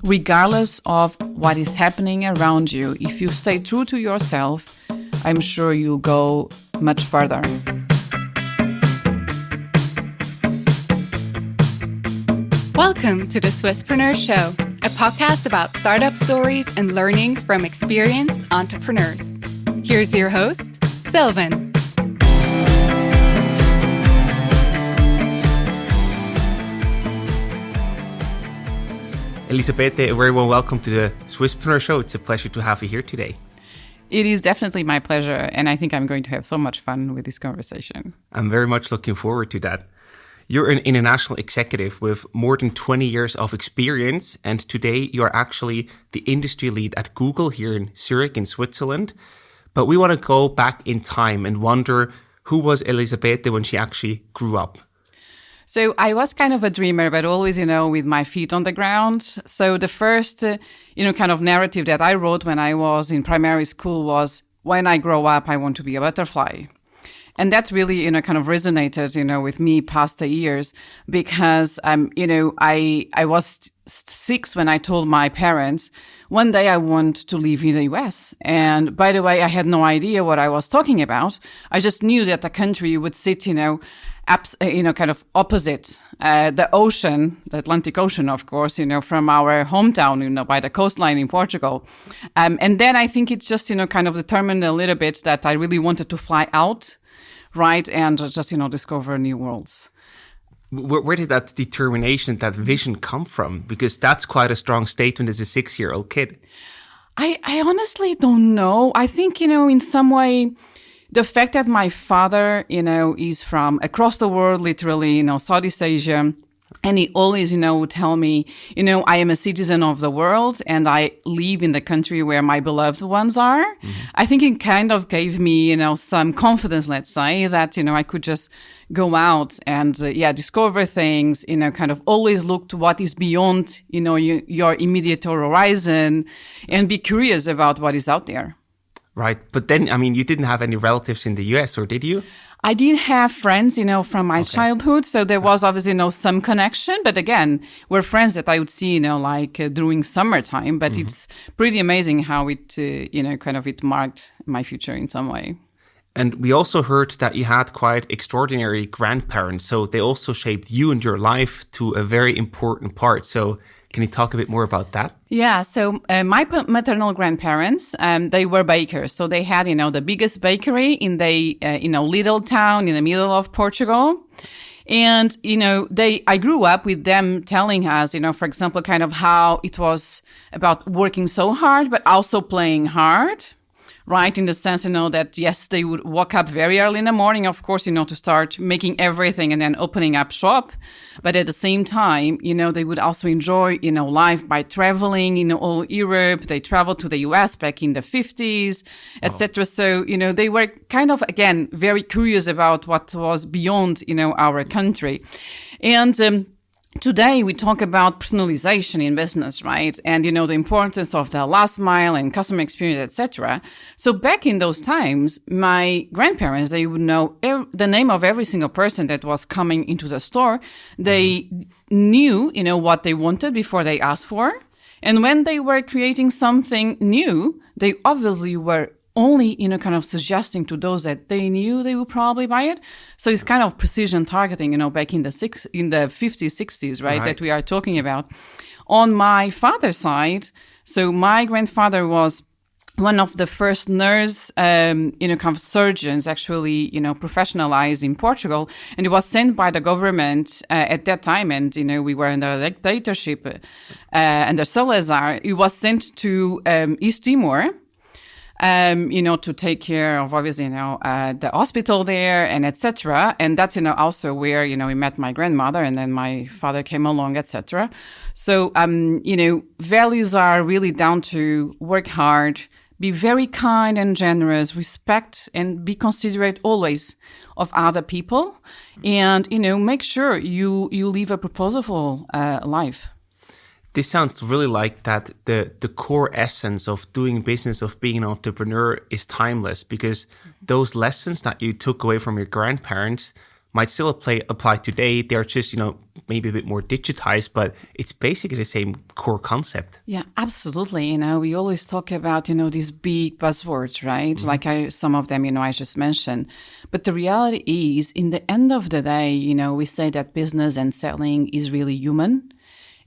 regardless of what is happening around you. If you stay true to yourself, I'm sure you'll go much further. Welcome to the Swisspreneur Show, a podcast about startup stories and learnings from experienced entrepreneurs. Here's your host, Sylvan. Elisabete, a very warm welcome to the Swisspreneur Show. It's a pleasure to have you here today. It is definitely my pleasure, and I think I'm going to have so much fun with this conversation. I'm very much looking forward to that. You're an international executive with more than 20 years of experience, and today you're actually the industry lead at Google here in Zurich in Switzerland. But we want to go back in time and wonder, who was Elisabete when she actually grew up? So I was kind of a dreamer, but always, with my feet on the ground. So the first, kind of narrative that I wrote when I was in primary school was, when I grow up, I want to be a butterfly. And that really, kind of resonated, with me past the years because, I was 6 when I told my parents, one day I want to live in the US. And by the way, I had no idea what I was talking about. I just knew that the country would sit, kind of opposite the ocean, the Atlantic Ocean, of course, from our hometown, by the coastline in Portugal. And then I think it's just, kind of determined a little bit that I really wanted to fly out, right, and just, discover new worlds. Where did that determination, that vision come from? Because that's quite a strong statement as a 6-year-old kid. I honestly don't know. I think, in some way, the fact that my father, is from across the world, literally, Southeast Asia, and he always, would tell me, I am a citizen of the world and I live in the country where my beloved ones are. Mm-hmm. I think it kind of gave me, some confidence, let's say, that, I could just go out and, discover things, kind of always look to what is beyond, your immediate horizon and be curious about what is out there. Right. But then, you didn't have any relatives in the US, or did you? I did have friends, from my childhood. So there was obviously, some connection. But again, we're friends that I would see, during summertime. But It's pretty amazing how it, it marked my future in some way. And we also heard that you had quite extraordinary grandparents. So they also shaped you and your life to a very important part. So can you talk a bit more about that? Yeah, so my maternal grandparents, they were bakers. So they had, the biggest bakery in the, little town in the middle of Portugal. And, I grew up with them telling us, for example, kind of how it was about working so hard, but also playing hard. Right, in the sense, that, yes, they would wake up very early in the morning, of course, to start making everything and then opening up shop. But at the same time, they would also enjoy, life by traveling, all Europe. They traveled to the US back in the 50s, etc. So, they were kind of, again, very curious about what was beyond, our country. And, today, we talk about personalization in business, right? And, the importance of the last mile and customer experience, etc. So back in those times, my grandparents, they would know the name of every single person that was coming into the store. They knew, what they wanted before they asked for. And when they were creating something new, they obviously were only, kind of suggesting to those that they knew they would probably buy it. So it's kind of precision targeting, back in the 50s, 60s, right, that we are talking about. On my father's side, so my grandfather was one of the first nurse, kind of surgeons actually, professionalized in Portugal. And it was sent by the government at that time. And, we were under a dictatorship under Salazar. It was sent to East Timor. To take care of obviously, the hospital there and etc. And that's, also where, we met my grandmother and then my father came along, etc. So, values are really down to work hard, be very kind and generous, respect and be considerate always of other people and, make sure you live a purposeful life. This sounds really like that the core essence of doing business, of being an entrepreneur is timeless, because those lessons that you took away from your grandparents might still apply today. They're just, maybe a bit more digitized, but it's basically the same core concept. Yeah, absolutely. We always talk about, these big buzzwords, right? Mm-hmm. Like some of them, I just mentioned. But the reality is, in the end of the day, we say that business and selling is really human.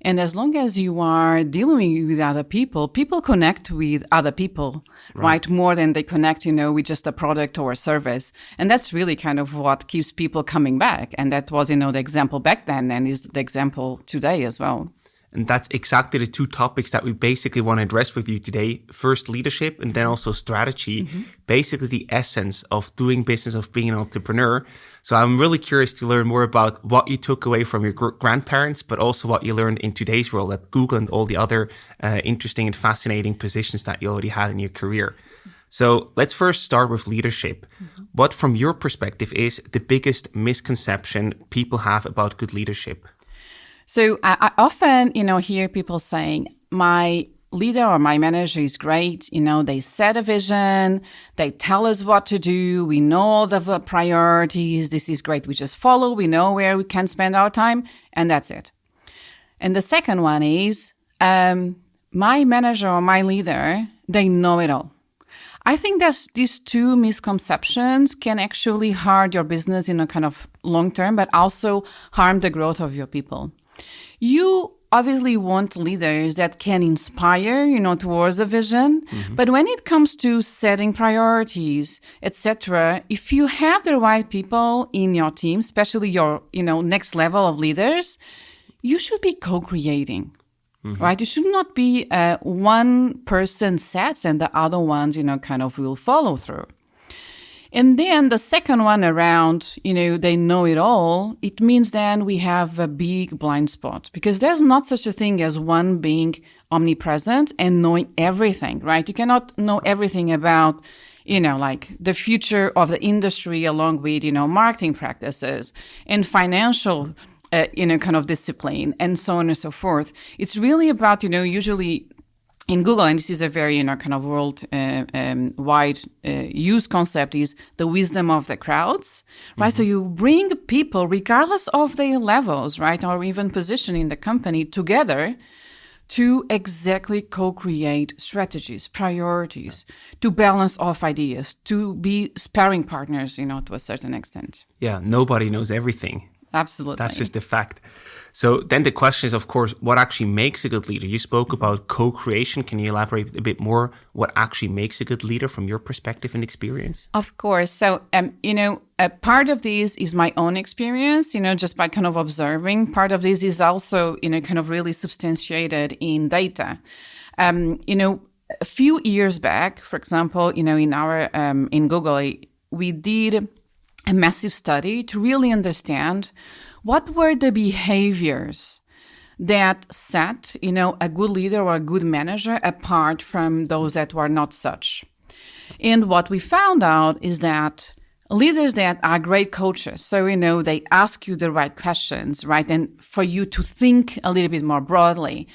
And as long as you are dealing with other people connect with other people, right? More than they connect, with just a product or a service. And that's really kind of what keeps people coming back. And that was, the example back then and is the example today as well. And that's exactly the two topics that we basically want to address with you today. First, leadership, and then also strategy. Mm-hmm. Basically, the essence of doing business, of being an entrepreneur. So I'm really curious to learn more about what you took away from your grandparents, but also what you learned in today's role at Google and all the other interesting and fascinating positions that you already had in your career. So let's first start with leadership. Mm-hmm. What, from your perspective, is the biggest misconception people have about good leadership? So I often, hear people saying, my leader or my manager is great. They set a vision. They tell us what to do. We know all the priorities. This is great. We just follow. We know where we can spend our time. And that's it. And the second one is, my manager or my leader, they know it all. I think that these two misconceptions can actually hurt your business in a kind of long term, but also harm the growth of your people. You obviously want leaders that can inspire, towards a vision. Mm-hmm. But when it comes to setting priorities, etc., if you have the right people in your team, especially your, next level of leaders, you should be co-creating, mm-hmm. right? It should not be one person sets and the other ones, kind of will follow through. And then the second one around, they know it all. It means then we have a big blind spot because there's not such a thing as one being omnipresent and knowing everything, right? You cannot know everything about, like the future of the industry along with, marketing practices and financial, kind of discipline and so on and so forth. It's really about, usually in Google, and this is a very, kind of world-wide use concept, is the wisdom of the crowds, right? Mm-hmm. So you bring people, regardless of their levels, right, or even position in the company, together to exactly co-create strategies, priorities, to balance off ideas, to be sparring partners, to a certain extent. Yeah, nobody knows everything. Absolutely. That's just a fact. So then the question is, of course, what actually makes a good leader? You spoke about co-creation. Can you elaborate a bit more what actually makes a good leader from your perspective and experience? Of course. So, a part of this is my own experience, just by kind of observing. Part of this is also, kind of really substantiated in data. A few years back, for example, in our, in Google, we did a massive study to really understand what were the behaviors that set, a good leader or a good manager apart from those that were not such. And what we found out is that leaders that are great coaches, so, they ask you the right questions, right? And for you to think a little bit more broadly.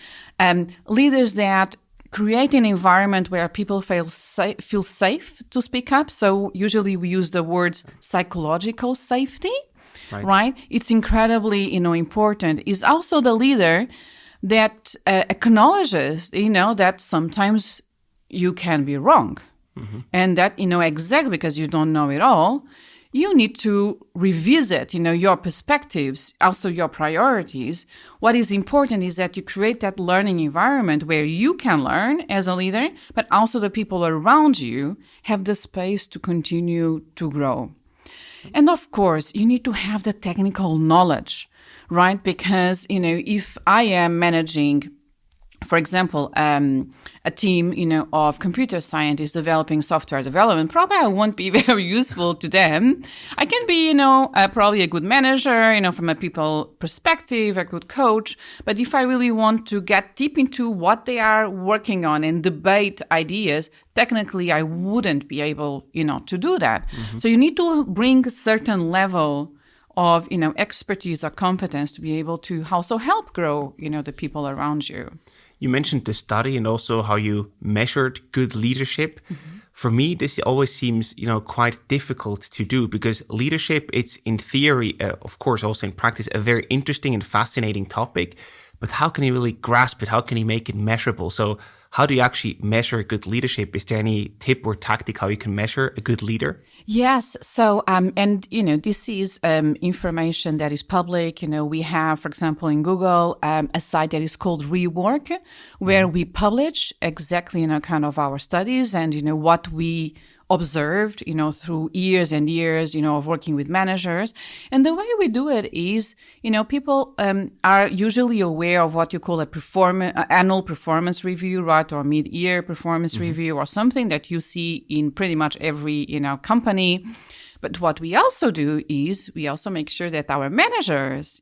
Leaders that create an environment where people feel safe to speak up. So usually we use the words psychological safety, right? It's incredibly, important. Is also the leader that acknowledges, that sometimes you can be wrong. Mm-hmm. And that, exactly because you don't know it all, you need to revisit, your perspectives, also your priorities. What is important is that you create that learning environment where you can learn as a leader, but also the people around you have the space to continue to grow. And of course, you need to have the technical knowledge, right? Because, if I am managing, for example, a team, of computer scientists developing software development, probably I won't be very useful to them. I can be, probably a good manager, from a people perspective, a good coach. But if I really want to get deep into what they are working on and debate ideas, technically I wouldn't be able, to do that. Mm-hmm. So you need to bring a certain level of, expertise or competence to be able to also help grow, the people around you. You mentioned the study and also how you measured good leadership. For me, this always seems, quite difficult to do because leadership, it's in theory, of course, also in practice, a very interesting and fascinating topic. But how can you really grasp it? How can you make it measurable? So how do you actually measure good leadership? Is there any tip or tactic how you can measure a good leader? Yes. So, this is information that is public. We have, for example, in Google, a site that is called Rework, where we publish exactly, kind of our studies and, what we observed, through years and years, of working with managers. And the way we do it is, people are usually aware of what you call annual performance review, right? Or mid-year performance review or something that you see in pretty much every, company. But what we also do is we also make sure that our managers,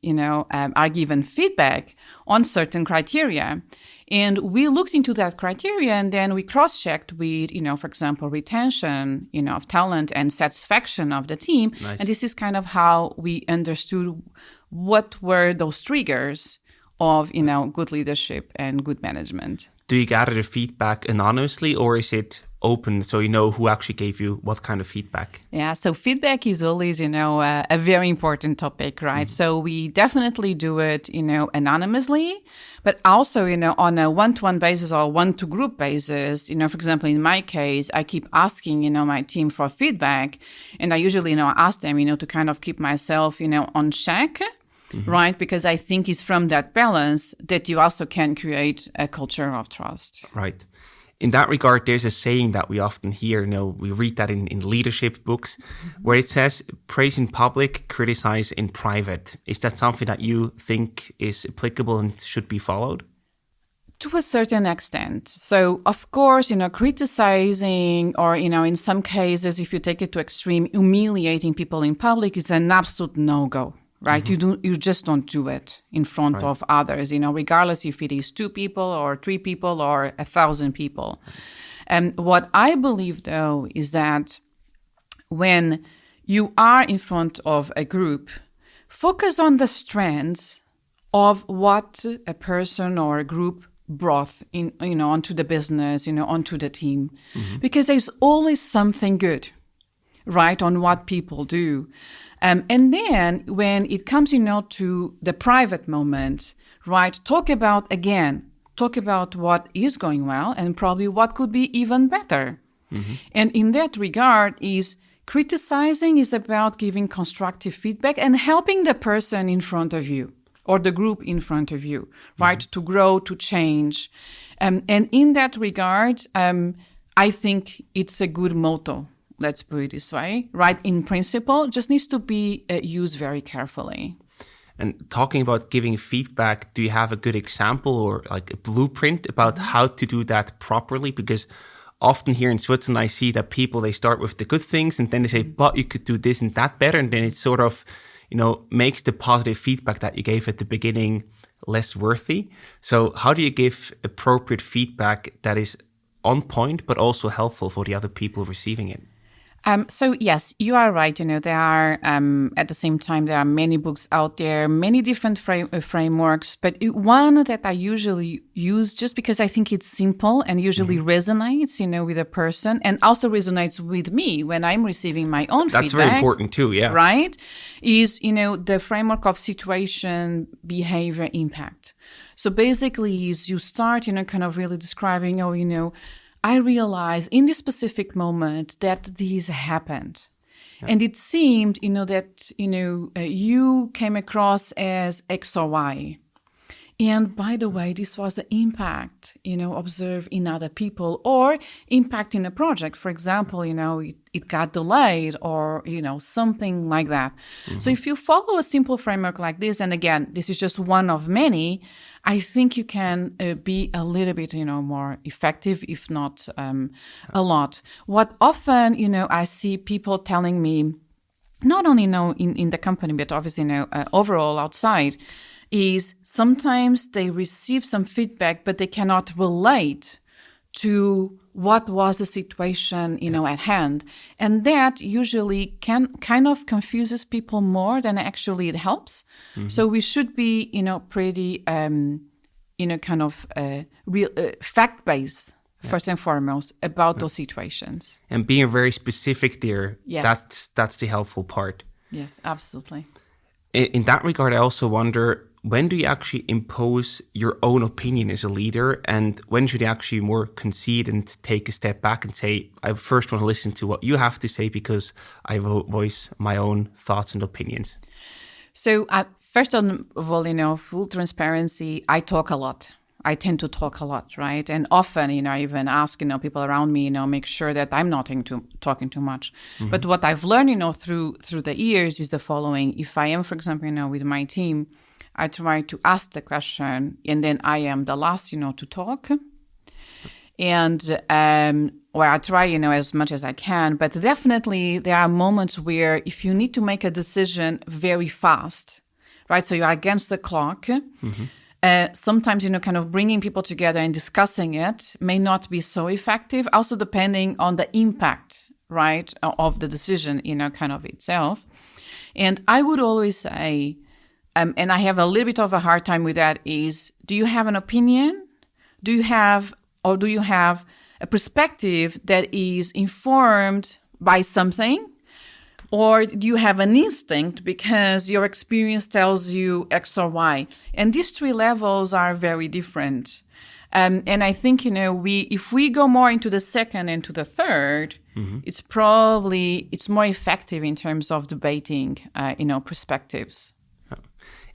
are given feedback on certain criteria. And we looked into that criteria and then we cross-checked with, for example, retention, of talent and satisfaction of the team. Nice. And this is kind of how we understood what were those triggers of, good leadership and good management. Do you gather the feedback anonymously or is it open so you know who actually gave you what kind of feedback? Yeah, so feedback is always, a very important topic, right? So we definitely do it, anonymously, but also, on a one-to-one basis or one-to-group basis. For example, in my case, I keep asking, my team for feedback, and I usually, ask them, to kind of keep myself, on check. Right? Because I think it's from that balance that you also can create a culture of trust. Right. In that regard, there's a saying that we often hear, we read that in leadership books, where it says, praise in public, criticize in private. Is that something that you think is applicable and should be followed? To a certain extent. So, of course, criticizing or, in some cases, if you take it to extreme, humiliating people in public is an absolute no-go. Right? You just don't do it in front of others, regardless if it is 2 people or 3 people or 1,000 people. And what I believe, though, is that when you are in front of a group, focus on the strengths of what a person or a group brought in, onto the business, onto the team, because there's always something good, right, on what people do. And then when it comes, to the private moment, right, talk about what is going well and probably what could be even better. And in that regard is criticizing is about giving constructive feedback and helping the person in front of you or the group in front of you, right, to grow, to change. And in that regard, I think it's a good motto. Let's put it this way, right? In principle, just needs to be used very carefully. And talking about giving feedback, do you have a good example or like a blueprint about how to do that properly? Because often here in Switzerland, I see that people, they start with the good things and then they say, but you could do this and that better. And then it sort of, makes the positive feedback that you gave at the beginning less worthy. So how do you give appropriate feedback that is on point, but also helpful for the other people receiving it? So yes, you are right. There are, at the same time, there are many books out there, many different frameworks, but one that I usually use just because I think it's simple and usually resonates, with a person and also resonates with me when I'm receiving my own feedback. That's very important too, yeah. Right? Is, the framework of situation, behavior, impact. So basically is you start, kind of really describing, I realized in this specific moment that this happened. Yeah. And it seemed, that, you came across as X or Y. And by the way, this was the impact, observed in other people or impact in a project. For example, it got delayed or, something like that. So if you follow a simple framework like this, and again, this is just one of many, I think you can be a little bit, more effective, if not a lot. What often, I see people telling me, not only, in the company, but obviously, overall outside, is sometimes they receive some feedback, but they cannot relate to what was the situation, at hand. And that usually kind of confuses people more than actually it helps. So we should be, pretty, real fact-based, first and foremost, about those situations. And being very specific there, Yes. that's the helpful part. Yes, absolutely. In that regard, I also wonder, when do you actually impose your own opinion as a leader, and when should you actually more concede and take a step back and say, I first want to listen to what you have to say because I voice my own thoughts and opinions? So first of all, full transparency, I talk a lot. I tend to talk a lot, right? And often, I even ask, people around me, make sure that I'm not talking too much. But what I've learned, through the years is the following. If I am, for example, with my team, I try to ask the question, and then I am the last, to talk. And, or I try, as much as I can. But definitely there are moments where if you need to make a decision very fast, right? So you are against the clock. Sometimes, kind of bringing people together and discussing it may not be so effective, also depending on the impact, right, of the decision, kind of itself. And I would always say, and I have a little bit of a hard time with that, is, do you have an opinion? Do you have a perspective that is informed by something? Or do you have an instinct because your experience tells you X or Y? And these three levels are very different. And I think, if we go more into the second and to the third, it's more effective in terms of debating, perspectives.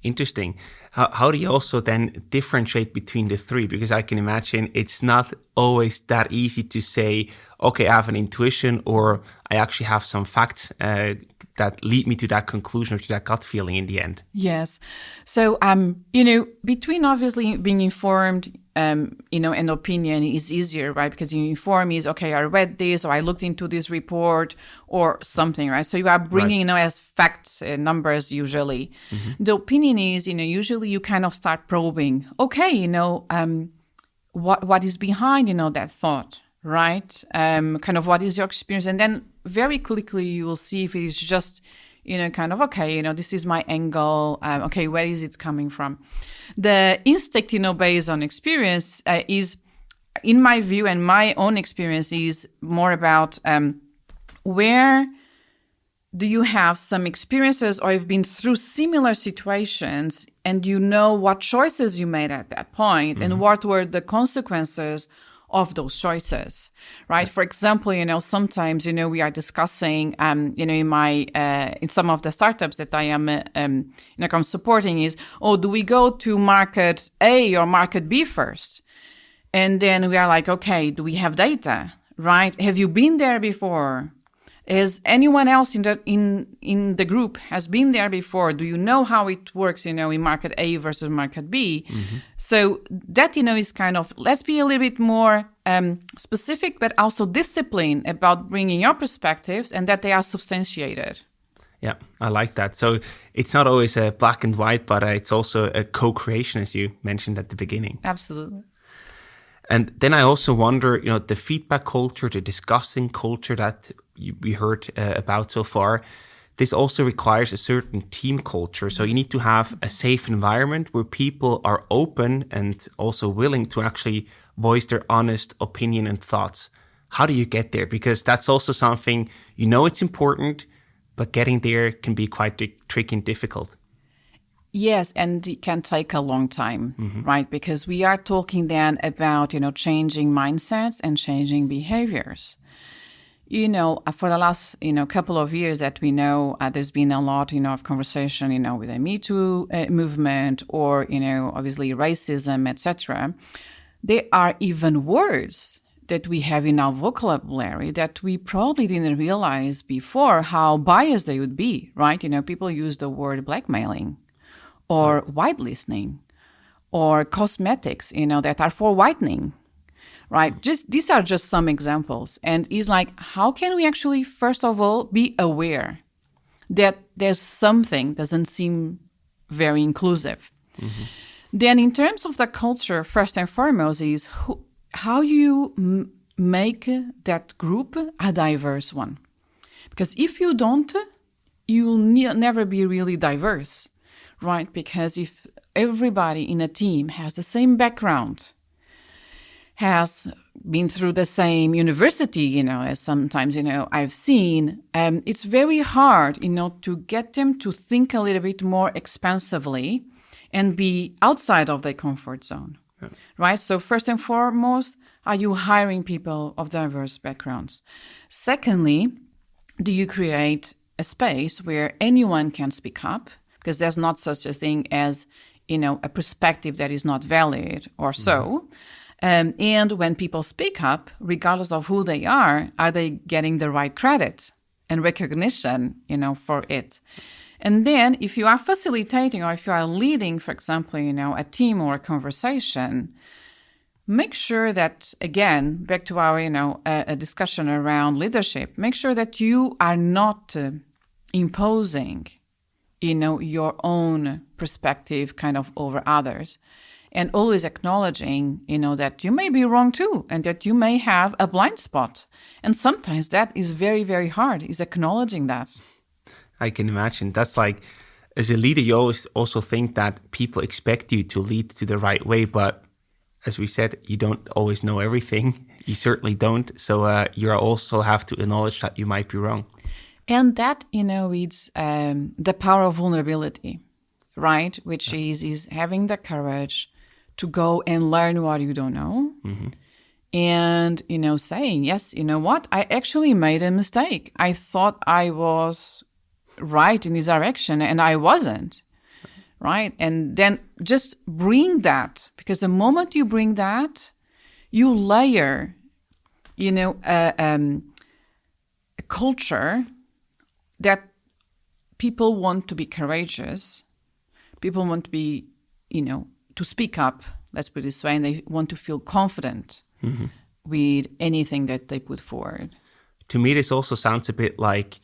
Interesting. How do you also then differentiate between the three? Because I can imagine it's not always that easy to say, okay, I have an intuition, or I actually have some facts that lead me to that conclusion or to that gut feeling in the end. Yes. So, between obviously being informed, an opinion is easier, right? Because you inform is, okay, I read this, or I looked into this report or something, right? So you are bringing, as facts and numbers usually. The opinion is, usually you kind of start probing, okay, what is behind, that thought, right? Kind of what is your experience? And then very quickly you will see if it is just, kind of, okay, this is my angle. Okay, where is it coming from? The instinct, based on experience is, in my view and my own experience, is more about where do you have some experiences or you've been through similar situations and what choices you made at that point and what were the consequences of those choices, right? For example, sometimes, we are discussing, in some of the startups that I am, I'm supporting is, do we go to market A or market B first? And then we are like, okay, do we have data, right? Have you been there before? Is anyone else in the group has been there before? Do you know how it works, in market A versus market B? So that, is kind of, let's be a little bit more specific, but also disciplined about bringing your perspectives and that they are substantiated. Yeah, I like that. So it's not always a black and white, but it's also a co-creation, as you mentioned at the beginning. Absolutely. And then I also wonder, the feedback culture, the discussing culture that we heard about so far, this also requires a certain team culture. So you need to have a safe environment where people are open and also willing to actually voice their honest opinion and thoughts. How do you get there? Because that's also something, it's important, but getting there can be quite tricky and difficult. Yes, and it can take a long time, right? Because we are talking then about, changing mindsets and changing behaviors. For the last, couple of years that we know, there's been a lot, of conversation, with the Me Too movement or, obviously racism, etc. There are even words that we have in our vocabulary that we probably didn't realize before how biased they would be, right? People use the word blackmailing or white listening or cosmetics, that are for whitening. Right? These are just some examples. And it's like, how can we actually, first of all, be aware that there's something doesn't seem very inclusive? Then in terms of the culture, first and foremost, is how you make that group a diverse one. Because if you don't, you'll never be really diverse, right? Because if everybody in a team has the same background, has been through the same university, as sometimes, I've seen, it's very hard, to get them to think a little bit more expansively and be outside of their comfort zone, right? So first and foremost, are you hiring people of diverse backgrounds? Secondly, do you create a space where anyone can speak up? Because there's not such a thing as, a perspective that is not valid or so. And when people speak up, regardless of who they are they getting the right credit and recognition, for it? And then if you are facilitating or if you are leading, for example, a team or a conversation, make sure that, again, back to our, a discussion around leadership, make sure that you are not imposing, your own perspective kind of over others. And always acknowledging, that you may be wrong too, and that you may have a blind spot. And sometimes that is very, very hard, is acknowledging that. I can imagine. That's like, as a leader, you always also think that people expect you to lead to the right way. But as we said, you don't always know everything. You certainly don't. So you also have to acknowledge that you might be wrong. And that, it's the power of vulnerability, right? Which is having the courage to go and learn what you don't know. And, saying, yes, you know what? I actually made a mistake. I thought I was right in this direction and I wasn't, right? And then just bring that, because the moment you bring that, you layer, a culture that people want to be courageous. People want to be, to speak up, let's put it this way, and they want to feel confident with anything that they put forward. To me, this also sounds a bit like,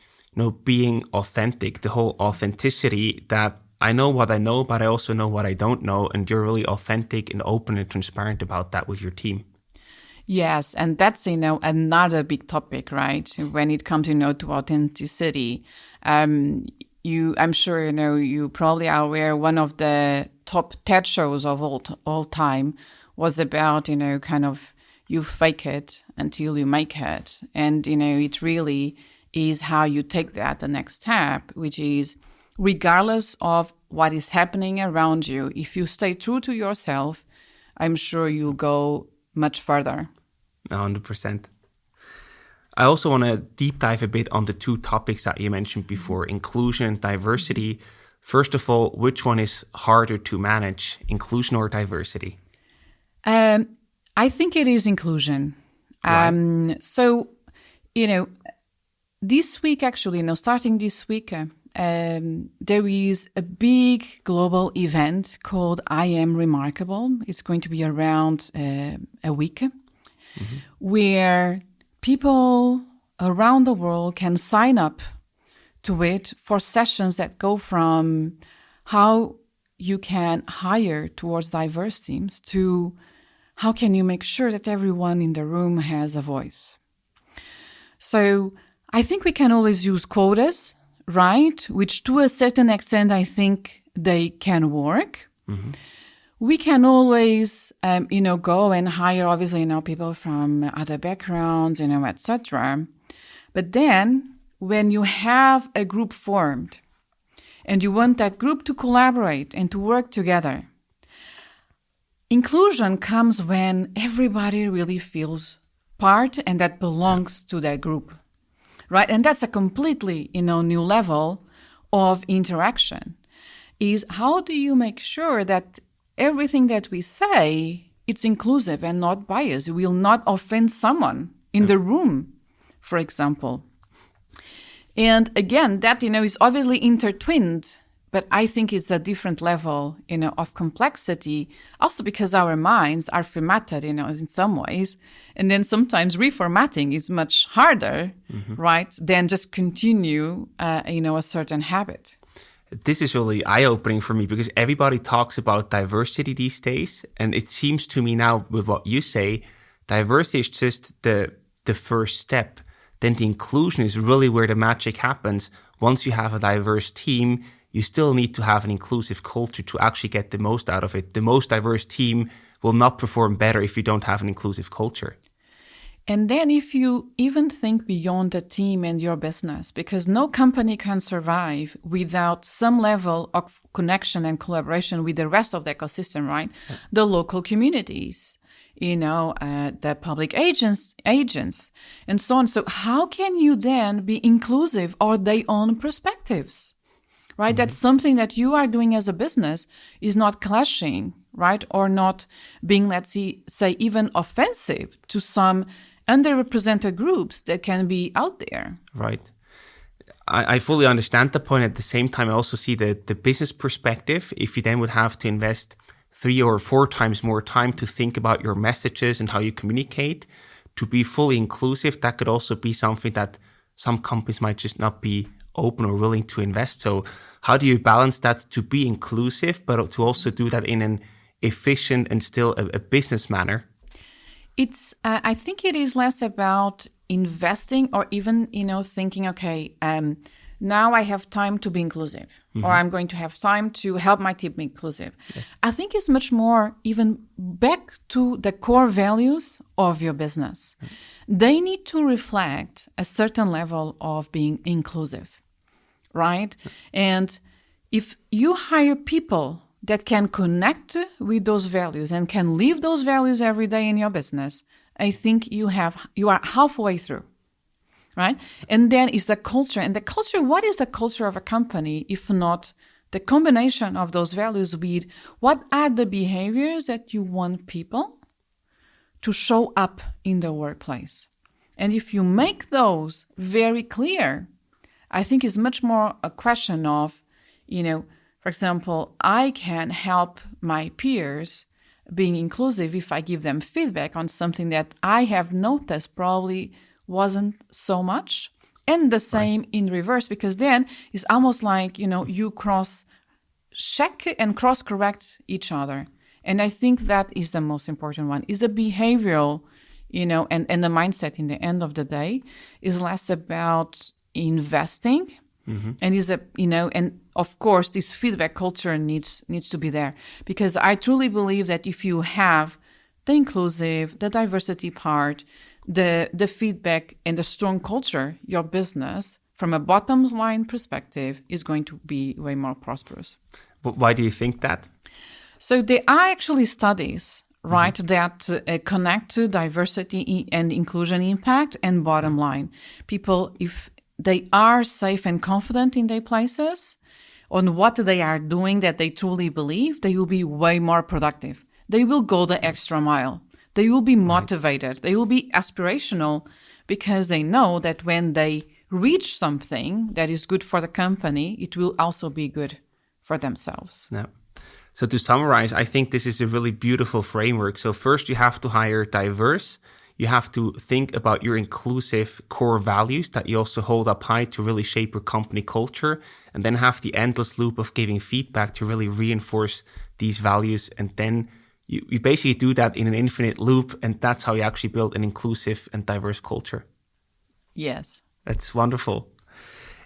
being authentic, the whole authenticity that I know what I know, but I also know what I don't know. And you're really authentic and open and transparent about that with your team. Yes, and that's, another big topic, right? When it comes, to authenticity. I'm sure, you probably are aware one of the top TED shows of all time was about, kind of you fake it until you make it. And, it really is how you take that the next step, which is regardless of what is happening around you, if you stay true to yourself, I'm sure you'll go much further. 100%. I also want to deep dive a bit on the two topics that you mentioned before, inclusion and diversity. First of all, which one is harder to manage, inclusion or diversity? I think it is inclusion. Right. So, this week, actually, starting this week, there is a big global event called I Am Remarkable. It's going to be around a week where people around the world can sign up to it for sessions that go from how you can hire towards diverse teams to how can you make sure that everyone in the room has a voice. So I think we can always use quotas, right? Which to a certain extent, I think they can work. We can always, go and hire, obviously, people from other backgrounds, etc. But then when you have a group formed and you want that group to collaborate and to work together, inclusion comes when everybody really feels part and that belongs to that group, right? And that's a completely, new level of interaction. Is how do you make sure that everything that we say, it's inclusive and not biased? We will not offend someone in the room, for example. And again, that, is obviously intertwined, but I think it's a different level, of complexity, also because our minds are formatted, in some ways. And then sometimes reformatting is much harder, right, than just continue, a certain habit. This is really eye-opening for me because everybody talks about diversity these days. And it seems to me now with what you say diversity is just the first step. Then the inclusion is really where the magic happens. Once you have a diverse team, you still need to have an inclusive culture to actually get the most out of it. The most diverse team will not perform better if you don't have an inclusive culture. And then if you even think beyond the team and your business, because no company can survive without some level of connection and collaboration with the rest of the ecosystem, right? Yeah. The local communities, the public agents, and so on. So how can you then be inclusive or their own perspectives, right? Mm-hmm. That's something that you are doing as a business is not clashing, right? Or not being, let's say even offensive to some underrepresented groups that can be out there. Right. I fully understand the point. At the same time, I also see the business perspective. If you then would have to invest 3 or 4 times more time to think about your messages and how you communicate, to be fully inclusive, that could also be something that some companies might just not be open or willing to invest. So how do you balance that to be inclusive, but to also do that in an efficient and still a business manner? I think it is less about investing or even, thinking, okay, now I have time to be inclusive, mm-hmm. or I'm going to have time to help my team be inclusive. Yes. I think it's much more even back to the core values of your business. Mm-hmm. They need to reflect a certain level of being inclusive, right? Mm-hmm. And if you hire people that can connect with those values and can live those values every day in your business, I think you are halfway through, right? And then is the culture. And the culture, what is the culture of a company if not the combination of those values with what are the behaviors that you want people to show up in the workplace? And if you make those very clear, I think it's much more a question of, for example, I can help my peers being inclusive if I give them feedback on something that I have noticed probably wasn't so much. And the same right. in reverse, because then it's almost like, you cross-check and cross-correct each other. And I think that is the most important one, is the behavioral, and the mindset in the end of the day is less about investing. Mm-hmm. And and of course, this feedback culture needs to be there, because I truly believe that if you have the inclusive, the diversity part, the feedback and the strong culture, your business from a bottom line perspective is going to be way more prosperous. But why do you think that? So there are actually studies, right, mm-hmm. that connect to diversity and inclusion impact and bottom line. People, if they are safe and confident in their places on what they are doing that they truly believe, they will be way more productive. They will go the extra mile. They will be motivated. Right. They will be aspirational because they know that when they reach something that is good for the company, it will also be good for themselves. Yeah. So to summarize, I think this is a really beautiful framework. So first you have to hire diverse. You have to think about your inclusive core values that you also hold up high to really shape your company culture, and then have the endless loop of giving feedback to really reinforce these values. And then you basically do that in an infinite loop, and that's how you actually build an inclusive and diverse culture. Yes. That's wonderful.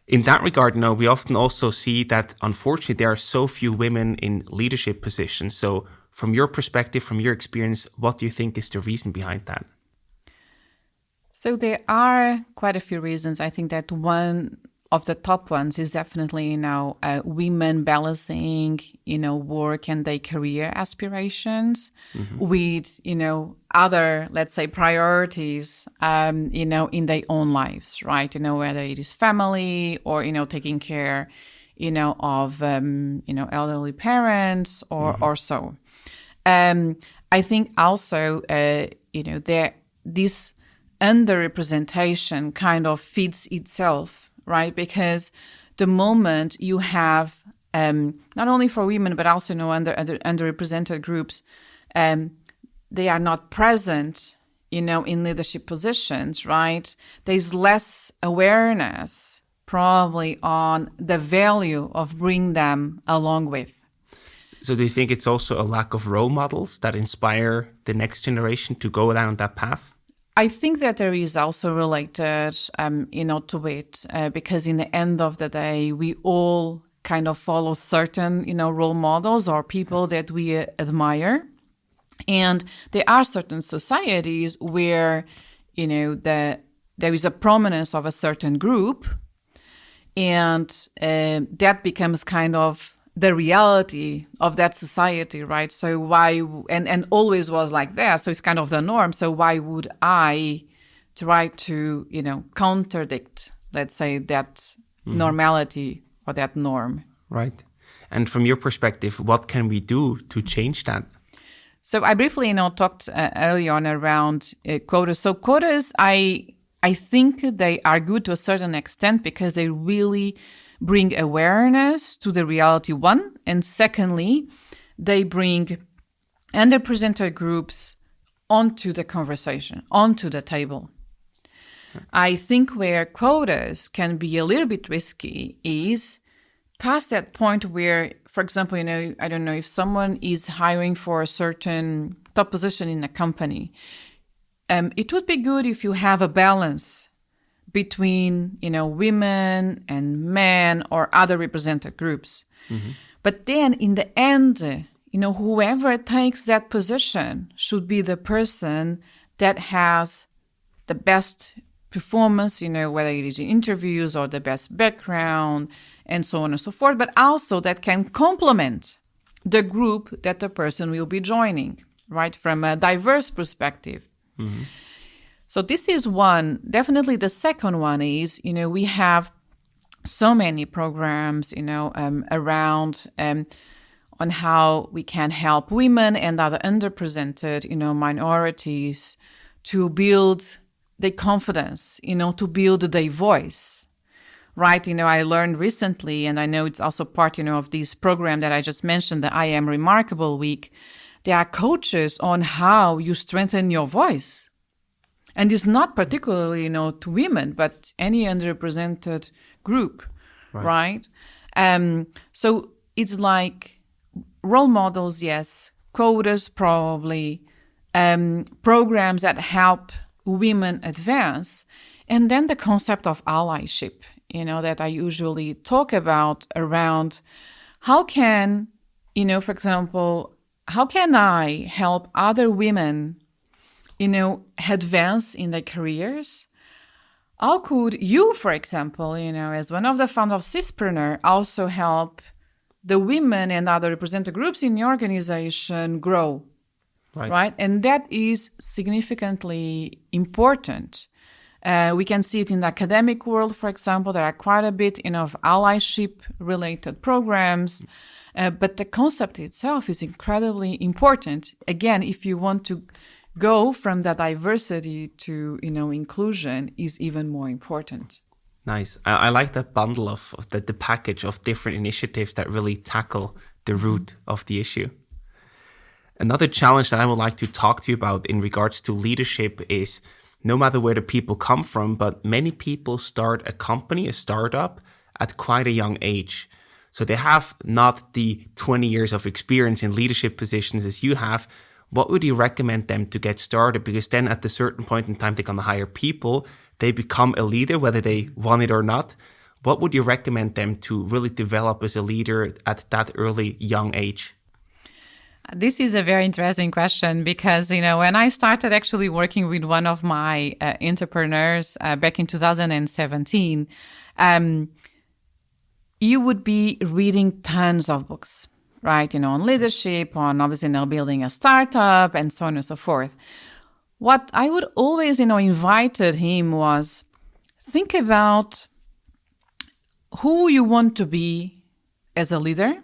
In that regard, we often also see that, unfortunately, there are so few women in leadership positions. So from your perspective, from your experience, what do you think is the reason behind that? So there are quite a few reasons. I think that one of the top ones is definitely, women balancing, work and their career aspirations mm-hmm. with, other, let's say, priorities, in their own lives, right? Whether it is family or, taking care, of, elderly parents or, mm-hmm. or so. I think also, this underrepresentation kind of feeds itself, right? Because the moment you have, not only for women, but also underrepresented groups, they are not present, in leadership positions, right? There's less awareness probably on the value of bringing them along with. So do you think it's also a lack of role models that inspire the next generation to go down that path? I think that there is also related, to it, because in the end of the day, we all kind of follow certain, role models or people that we admire. And there are certain societies where, there is a prominence of a certain group, and that becomes kind of the reality of that society, right? So why, and always was like that, so it's kind of the norm. So why would I try to, contradict, let's say, that normality or that norm? Right. And from your perspective, what can we do to change that? So I briefly, talked earlier on around quotas. So quotas, I think they are good to a certain extent because they really bring awareness to the reality, one. And secondly, they bring underrepresented groups onto the conversation, onto the table. I think where quotas can be a little bit risky is past that point where, for example, I don't know, if someone is hiring for a certain top position in a company, it would be good if you have a balance between, women and men or other represented groups. Mm-hmm. But then in the end, whoever takes that position should be the person that has the best performance, whether it is in interviews or the best background and so on and so forth, but also that can complement the group that the person will be joining, right? From a diverse perspective. Mm-hmm. So this is one. Definitely the second one is, we have so many programs, around on how we can help women and other underrepresented, minorities to build their confidence, to build their voice, right? I learned recently, and I know it's also part, of this program that I just mentioned, the I Am Remarkable Week. There are coaches on how you strengthen your voice. And it's not particularly, to women, but any underrepresented group, right? So it's like role models, yes, quotas probably, programs that help women advance, and then the concept of allyship, that I usually talk about around how can, for example, how can I help other women advance in their careers? How could you, for example, as one of the founders of Cispreneur, also help the women and other represented groups in your organization grow, right? And that is significantly important. We can see it in the academic world, for example. There are quite a bit, of allyship-related programs, but the concept itself is incredibly important. Again, if you want to go from that diversity to, inclusion is even more important. Nice. I like that bundle of the package of different initiatives that really tackle the root of the issue. Another challenge that I would like to talk to you about in regards to leadership is no matter where the people come from, but many people start a company, a startup at quite a young age. So they have not the 20 years of experience in leadership positions as you have. What would you recommend them to get started? Because then at a certain point in time, they're going to hire people. They become a leader, whether they want it or not. What would you recommend them to really develop as a leader at that early, young age? This is a very interesting question because, when I started actually working with one of my entrepreneurs back in 2017, you would be reading tons of books, right? On leadership, on obviously building a startup and so on and so forth. What I would always, invited him was think about who you want to be as a leader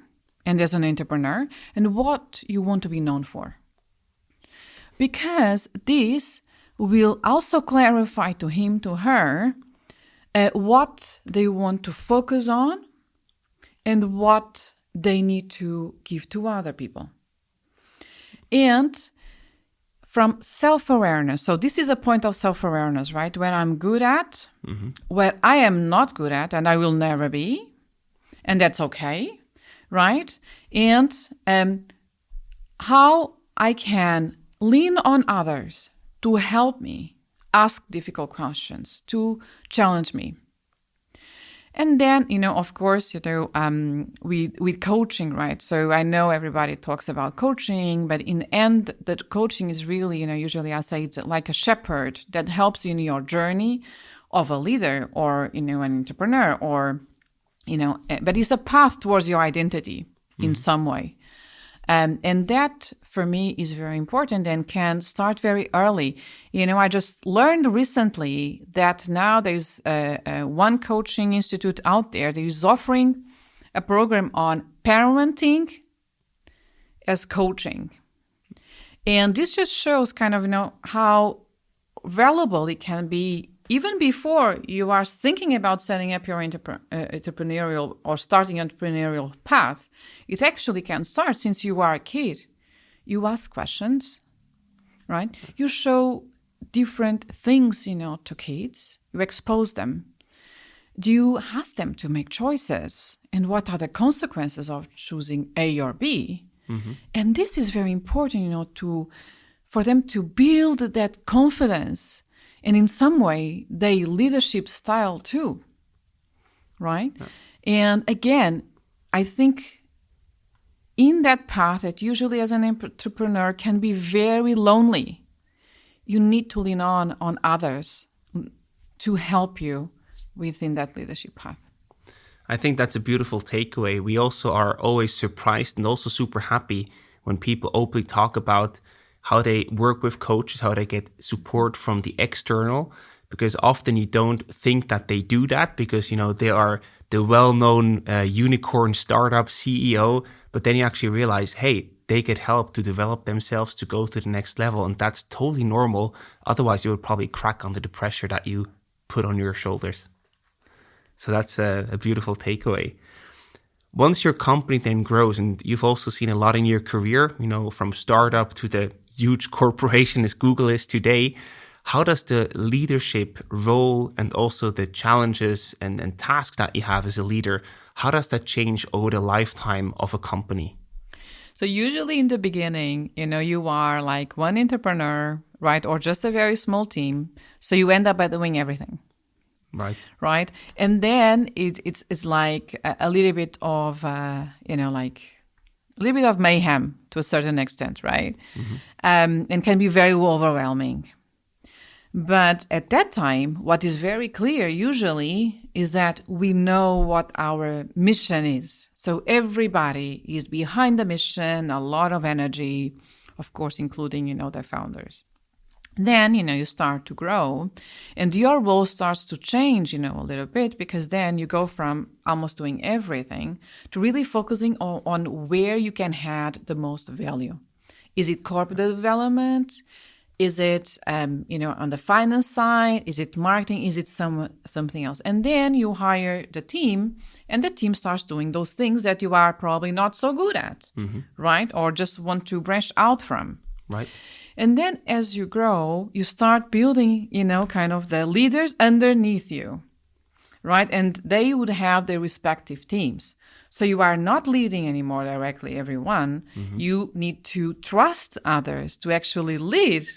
and as an entrepreneur and what you want to be known for. Because this will also clarify to him, to her, what they want to focus on and what they need to give to other people. And from self-awareness, so this is a point of self-awareness, right? When I'm good at, what I am not good at, and I will never be, and that's okay. right? And how I can lean on others to help me ask difficult questions, to challenge me. And then, of course, with coaching, right? So I know everybody talks about coaching, but in the end, the coaching is really, usually I say it's like a shepherd that helps you in your journey of a leader or, an entrepreneur or, but it's a path towards your identity in some way. And that, for me, is very important and can start very early. I just learned recently that now there's one coaching institute out there that is offering a program on parenting as coaching. And this just shows kind of, how valuable it can be even before you are thinking about setting up your entrepreneurial or starting entrepreneurial path. It actually can start since you are a kid. You ask questions, right? You show different things, to kids. You expose them. You ask them to make choices. And what are the consequences of choosing A or B? Mm-hmm. And this is very important, for them to build that confidence and in some way, their leadership style too, right? Yeah. And again, I think in that path that usually as an entrepreneur can be very lonely, you need to lean on others to help you within that leadership path. I think that's a beautiful takeaway. We also are always surprised and also super happy when people openly talk about how they work with coaches, how they get support from the external, because often you don't think that they do that because, they are the well-known unicorn startup CEO, but then you actually realize, hey, they get help to develop themselves to go to the next level. And that's totally normal. Otherwise, you would probably crack under the pressure that you put on your shoulders. So that's a beautiful takeaway. Once your company then grows, and you've also seen a lot in your career, from startup to the huge corporation as Google is today, how does the leadership role and also the challenges and tasks that you have as a leader, how does that change over the lifetime of a company? So usually in the beginning, you are like one entrepreneur, right? Or just a very small team. So you end up by doing everything. Right. And then it's like a little bit of, like a little bit of mayhem to a certain extent, right? Mm-hmm. And can be very overwhelming. But at that time, what is very clear usually is that we know what our mission is. So everybody is behind the mission, a lot of energy, of course, including, the founders. Then, you start to grow and your role starts to change, a little bit, because then you go from almost doing everything to really focusing on where you can add the most value. Is it corporate development? Is it, on the finance side? Is it marketing? Is it something else? And then you hire the team and the team starts doing those things that you are probably not so good at, mm-hmm. right? Or just want to branch out from. Right. And then as you grow, you start building, kind of the leaders underneath you, right? And they would have their respective teams. So you are not leading anymore directly everyone. Mm-hmm. You need to trust others to actually lead,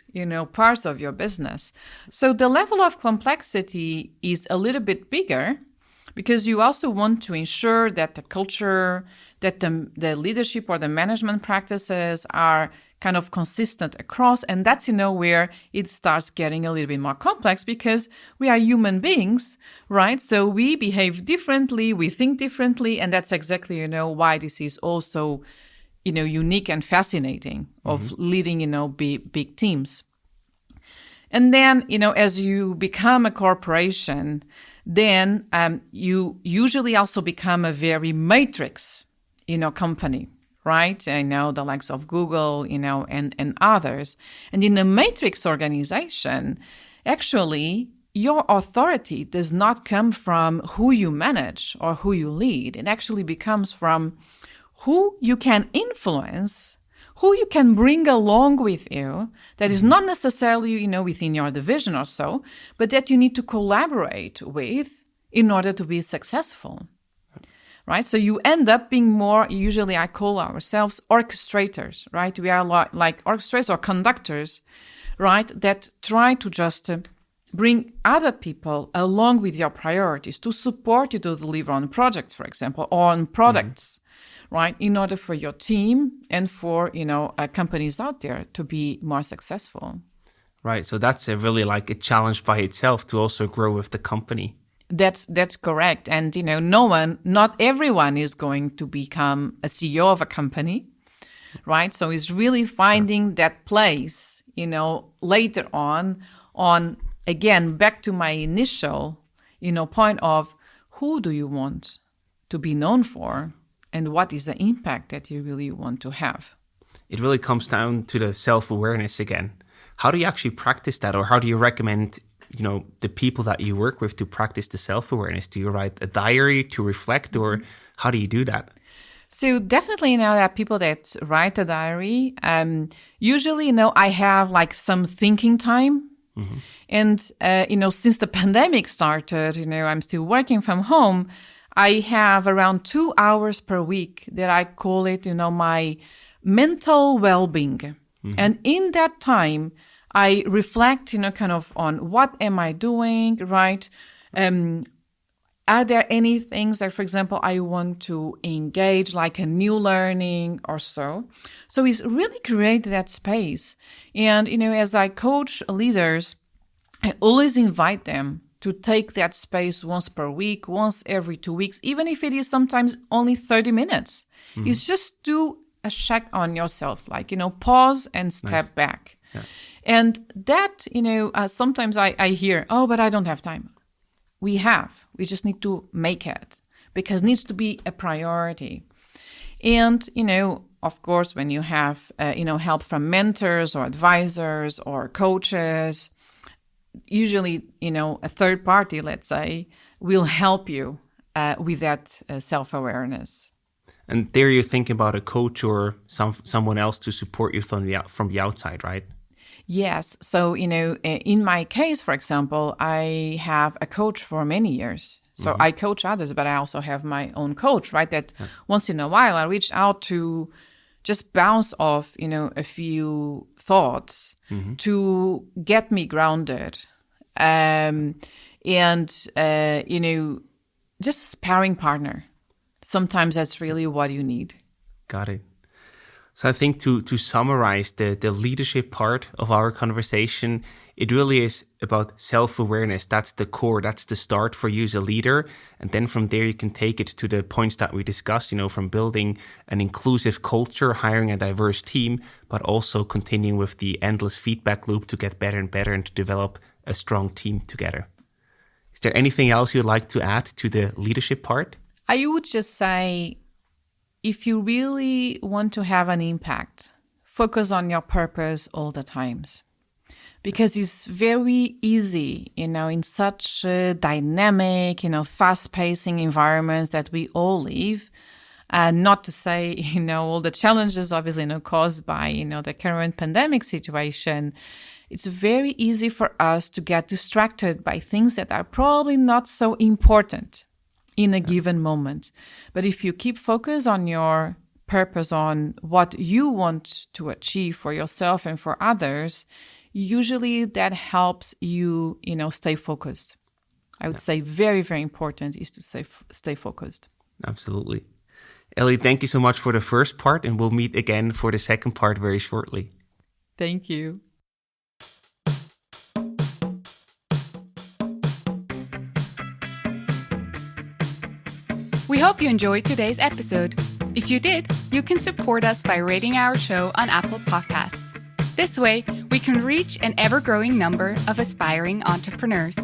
parts of your business. So the level of complexity is a little bit bigger because you also want to ensure that the culture, that the leadership or the management practices are kind of consistent across. And that's, where it starts getting a little bit more complex because we are human beings, right? So we behave differently, we think differently. And that's exactly, why this is also, unique and fascinating of mm-hmm. leading, big teams. And then, as you become a corporation, then you usually also become a very matrix, company. Right? I know the likes of Google, and others. And in a matrix organization, actually, your authority does not come from who you manage or who you lead. It actually becomes from who you can influence, who you can bring along with you. That is not necessarily, within your division or so, but that you need to collaborate with in order to be successful. right? So you end up being more, usually I call ourselves orchestrators, right? We are like orchestrators or conductors, right? That try to just bring other people along with your priorities to support you to deliver on projects, for example, or on products, right? In order for your team and for, companies out there to be more successful. Right. So that's really like a challenge by itself to also grow with the company. That's correct. And, not everyone is going to become a CEO of a company, right? So it's really finding that place, later on, again, back to my initial, point of who do you want to be known for and what is the impact that you really want to have? It really comes down to the self-awareness again. How do you actually practice that, or how do you recommend, the people that you work with to practice the self-awareness? Do you write a diary to reflect, or how do you do that? So definitely, there are people that write a diary. Usually, I have like some thinking time. And, since the pandemic started, I'm still working from home. I have around 2 hours per week that I call it, my mental well-being. And in that time, I reflect, kind of on what am I doing, right? Are there any things that, for example, I want to engage, like a new learning or so? So it's really create that space. And, as I coach leaders, I always invite them to take that space once per week, once every 2 weeks, even if it is sometimes only 30 minutes. It's just do a check on yourself, like, pause and step back. Yeah. And that, sometimes I hear, oh, but I don't have time. We just need to make it because it needs to be a priority. And, of course, when you have, help from mentors or advisors or coaches, usually, a third party, let's say, will help you with that self-awareness. And there you're thinking about a coach or someone else to support you from the outside, right? Yes. So, in my case, for example, I have a coach for many years. So I coach others, but I also have my own coach, right? That once in a while I reach out to just bounce off, a few thoughts to get me grounded. Just a sparring partner. Sometimes that's really what you need. Got it. So I think to summarize the leadership part of our conversation, it really is about self-awareness. That's the core. That's the start for you as a leader. And then from there, you can take it to the points that we discussed, from building an inclusive culture, hiring a diverse team, but also continuing with the endless feedback loop to get better and better and to develop a strong team together. Is there anything else you'd like to add to the leadership part? I would just say, if you really want to have an impact, focus on your purpose all the times. Because it's very easy, in such dynamic, fast-pacing environments that we all live. Not to say, all the challenges obviously, caused by, the current pandemic situation. It's very easy for us to get distracted by things that are probably not so important in a given moment. But if you keep focus on your purpose, on what you want to achieve for yourself and for others, usually that helps you, stay focused. I would say very, very important is to stay focused. Absolutely. Ellie, thank you so much for the first part, and we'll meet again for the second part very shortly. Thank you. We hope you enjoyed today's episode. If you did, you can support us by rating our show on Apple Podcasts. This way, we can reach an ever-growing number of aspiring entrepreneurs.